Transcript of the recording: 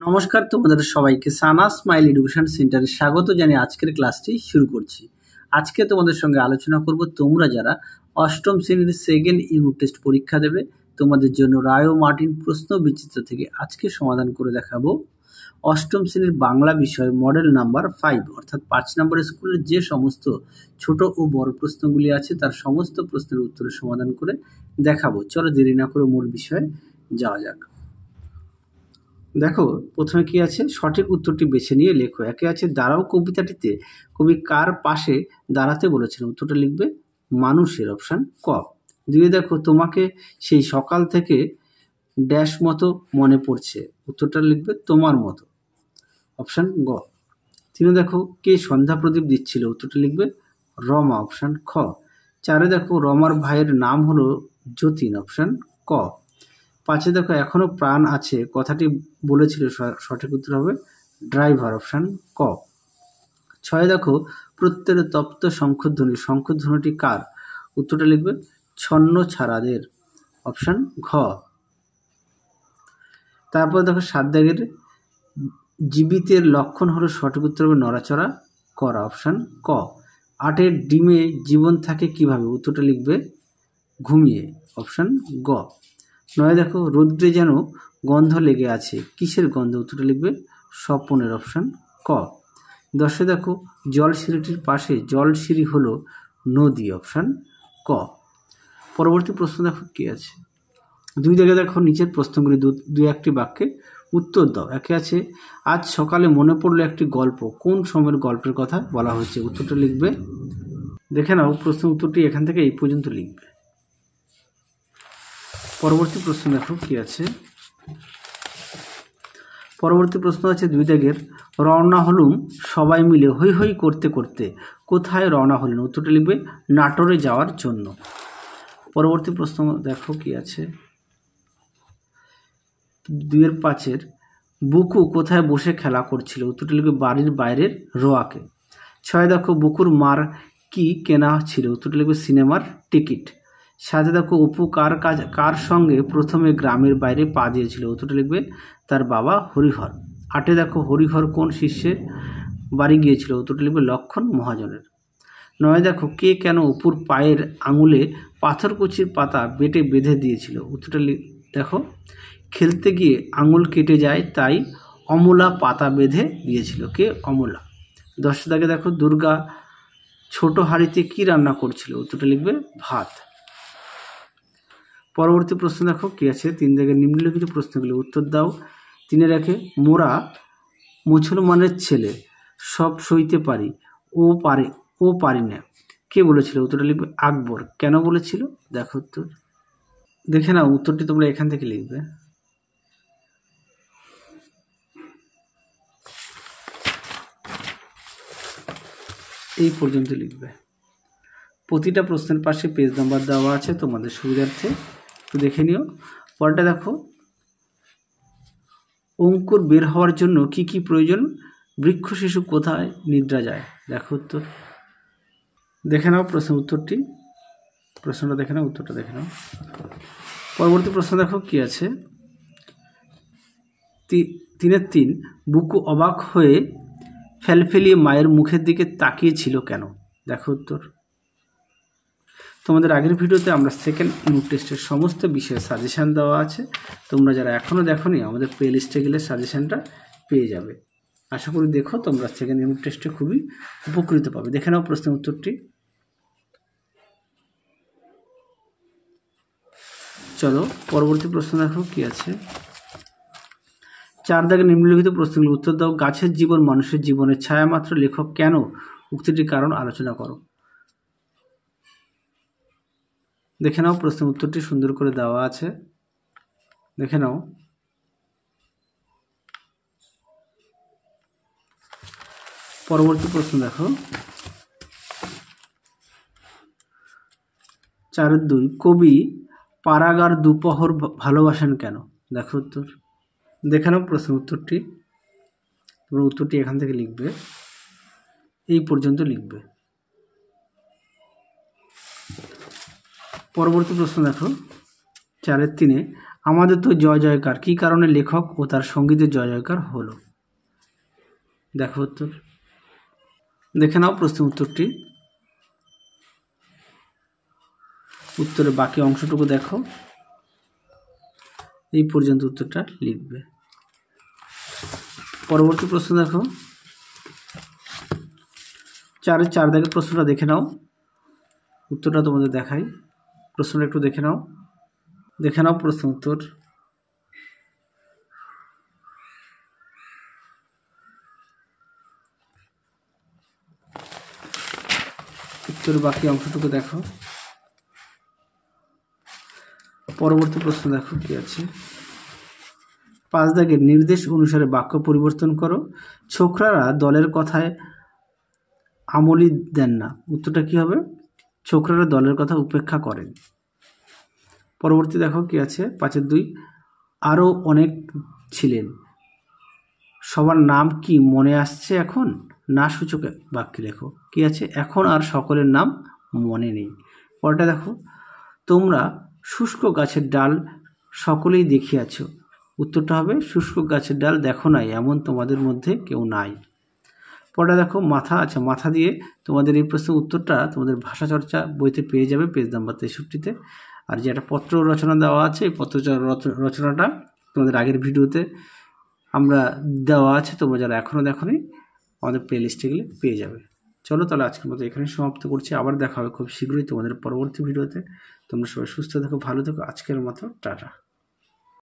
নমস্কার, তোমাদের সবাইকে সানা স্মাইল এডুকেশন সেন্টারে স্বাগত জানিয়ে আজকের ক্লাসটি শুরু করছি। আজকে তোমাদের সঙ্গে আলোচনা করব তোমরা যারা অষ্টম শ্রেণীর সেকেন্ড ইউনিট টেস্ট পরীক্ষা দেবে তোমাদের জন্য রায় ও মার্টিন প্রশ্ন বিচিত্র থেকে আজকে সমাধান করে দেখাবো অষ্টম শ্রেণীর বাংলা বিষয় মডেল নাম্বার 5 অর্থাৎ 5 নম্বরের স্কুলের যে সমস্ত ছোট ও বড় প্রশ্নগুলি আছে তার সমস্ত প্রশ্নের উত্তরের সমাধান করে দেখাবো। চলো দেরি না করে মূল বিষয়ে যাওয়া যাক। দেখো প্রথমে কি আছে, সঠিক উত্তরটি বেছে নিয়ে লেখো। একে আছে দাঁড়াও কবিতাটিতে কবি কার পাশে দাঁড়াতে বলেছেন, উত্তরটা লিখবে মানুষের, অপশান ক। দুয়ে দেখো তোমাকে সেই সকাল থেকে ড্যাশ মতো মনে পড়ছে, উত্তরটা লিখবে তোমার মতো, অপশান গ। তিনে দেখো কে সন্ধ্যা প্রদীপ দিচ্ছিল, উত্তরটা লিখবে রমা, অপশান খ। চারে দেখো রমার ভাইয়ের নাম হলো যতীন, অপশান ক। পাঁচে দেখো এখনো প্রাণ আছে কথাটি বলেছিল, সঠিক উত্তর হবে ড্রাইভার, অপশান ক। ছয় দেখো প্রত্যেক তপ্ত শঙ্খধ্বনি, শঙ্খধ্বনিটি কার, উত্তরটা লিখবে ছন্ন ছাড়াদের, অপশান ঘ। তারপর দেখো সাত দাগের জীবিতের লক্ষণ হলো, সঠিক উত্তর হবে নড়াচড়া করা, অপশান ক। আটের ডিমে জীবন থাকে কিভাবে, উত্তরটা লিখবে ঘুমিয়ে, অপশান গ। নয় দেখো রৌদ্রে যেন গন্ধ লেগে আছে, কিসের গন্ধ, উত্তরটা লিখবে স্বপনের, অপশান ক। দশে দেখো জলসিঁড়িটির পাশে জলসিঁড়ি হলো নদী, অপশান ক। পরবর্তী প্রশ্ন দেখো কি আছে, দুই দিকে দেখো নিচের প্রশ্নগুলি দুই একটি বাক্যে উত্তর দাও। একে আছে আজ সকালে মনে পড়লো একটি গল্প, কোন সময়ের গল্পের কথা বলা হয়েছে, উত্তরটা লিখবে, দেখে নাও প্রশ্ন উত্তরটি এখান থেকে এই পর্যন্ত লিখবে। পরবর্তী প্রশ্ন দেখো কি আছে, পরবর্তী প্রশ্ন আছে দুই দাগের রওনা হলুম সবাই মিলে হৈ হৈ করতে করতে, কোথায় রওনা হলেন, উত্তরটা লিখবে নাটোরে যাওয়ার জন্য। পরবর্তী প্রশ্ন দেখো কি আছে, দুইয়ের পাঁচের বুকু কোথায় বসে খেলা করছিল, উত্তরটা লিখবে বাড়ির বাইরের রোয়াকে। ছয় দেখো বুকুর মার কি কেনা ছিল, উত্তরটা লিখবে সিনেমার টিকিট। সাথে দেখো অপু কার সঙ্গে প্রথমে গ্রামের বাইরে পা দিয়েছিল, উত্তরটা লিখবে তার বাবা হরিহর। আটে দেখো হরিহর কোন শিষ্যের বাড়ি গিয়েছিল, উত্তরটা লিখবে লক্ষণ মহাজনের। নয় দেখো কে কেন অপুর পায়ের আঙুলে পাথরকুচির পাতা বেটে বেঁধে দিয়েছিল, উত্তরটা দেখো খেলতে গিয়ে আঙুল কেটে যায় তাই অমলা পাতা বেঁধে দিয়েছিল, কে অমলা। 10 দাগে দেখো দুর্গা ছোট হাঁড়িতে কি রান্না করছিল, উত্তরটা লিখবে ভাত। পরবর্তী প্রশ্ন দেখো কি আছে, 3 দাগে নিম্নলিখিত প্রশ্নগুলি উত্তর দাও। 3 রেখে মোরা মুসলমানের ছেলে সব সইতে পারি, ও পারি না, কে বলেছিল, উত্তরটা লিখবে আকবর, কেন বলেছিল, দেখো উত্তর, দেখে নাও উত্তরটি তোমরা এখান থেকে লিখবে। এই পর্যন্ত লিখবে। প্রতিটা প্রশ্নের পাশে পেজ নাম্বার দেওয়া আছে তোমাদের সুবিধার্থে, তো দেখে নিও। পরটা দেখো অঙ্কুর বের হওয়ার জন্য কি কি প্রয়োজন, বৃক্ষ শিশু কোথায় নিদ্রা যায়, দেখো উত্তর, দেখে নাও প্রশ্ন উত্তরটি, প্রশ্নটা দেখে নাও, উত্তরটা দেখে নাও। পরবর্তী প্রশ্ন দেখো কি আছে, 3 বুকু অবাক হয়ে ফেলফেলিয়ে মায়ের মুখের দিকে তাকিয়েছিল কেন, দেখো উত্তর। তোমাদের আগের ভিডিওতে আমরা সেকেন্ড ইউনিট টেস্টের সমস্ত বিষয়ের সাজেশান দেওয়া আছে, তোমরা যারা এখনও দেখোনি আমাদের প্লে লিস্টে গেলে সাজেশানটা পেয়ে যাবে। আশা করি দেখো, তোমরা সেকেন্ড ইউনিট টেস্টে খুবই উপকৃত পাবে। দেখে নাও প্রশ্নের উত্তরটি। চলো পরবর্তী প্রশ্ন দেখো কি আছে, 4 দাগে নিম্নলিখিত প্রশ্নগুলি উত্তর দাও। গাছের জীবন মানুষের জীবনের ছায়া মাত্র, লেখক কেন, উক্তিটির কারণ আলোচনা করো। দেখে নাও প্রশ্নের উত্তরটি সুন্দর করে দেওয়া আছে, দেখে নাও। পরবর্তী প্রশ্ন দেখো 4-2 কবি পারাগার দুপহর ভালোবাসেন কেন, দেখো উত্তর। দেখে নাও প্রশ্নের উত্তরটি, তোমরা উত্তরটি এখান থেকে লিখবে, এই পর্যন্ত লিখবে। পরবর্তী প্রশ্ন দেখো 4-3 আমাদের তো জয় জয়কার, কী কারণে লেখক ও তার সঙ্গীতের জয় জয়কার হলো? দেখো উত্তর, দেখে নাও প্রশ্ন উত্তরটি। উত্তরের বাকি অংশটুকু দেখো, এই পর্যন্ত উত্তরটা লিখবে। পরবর্তী প্রশ্ন দেখো, 4 দাগের প্রশ্নটা দেখে নাও, উত্তরটা তোমাদের দেখাই। প্রশ্নটা একটু দেখে নাও, প্রশ্ন উত্তর। উত্তরের বাকি অংশটুকু দেখো। পরবর্তী প্রশ্ন দেখো কি আছে। 5 দাগের নির্দেশ অনুসারে বাক্য পরিবর্তন করো। ছোকরারা দলের কথায় আমলই দেন না। উত্তরটা কি হবে? ছোকরারা দলের কথা উপেক্ষা করেন। পরবর্তী দেখো কি আছে, 5-2, আরও অনেক ছিলেন, সবার নাম কি মনে আসছে এখন? না সূচক বাক্যে লেখো। কি আছে? এখন আর সকলের নাম মনে নেই। পরটা দেখো, তোমরা শুষ্ক গাছের ডাল সকলেই দেখিয়াছ। উত্তরটা হবে শুষ্ক গাছের ডাল দেখো নাই এমন তোমাদের মধ্যে কেউ নাই। পরটা দেখো, মাথা দিয়ে তোমাদের এই প্রশ্নের উত্তরটা তোমাদের ভাষা চর্চা বইতে পেয়ে যাবে পেজ নাম্বার 63-তে। আর যে একটা পত্র রচনা দেওয়া আছে, এই পত্র রচনাটা তোমাদের আগের ভিডিওতে আমরা দেওয়া আছে, তোমরা যারা এখনও দেখোনি আমাদের প্লে লিস্টে গেলে পেয়ে যাবে। চলো তাহলে আজকের মতো এখানে সমাপ্ত করছি, আবার দেখা হবে খুব শীঘ্রই তোমাদের পরবর্তী ভিডিওতে। তোমরা সবাই সুস্থ থেকো, ভালো থেকো, আজকের মতো টাটা।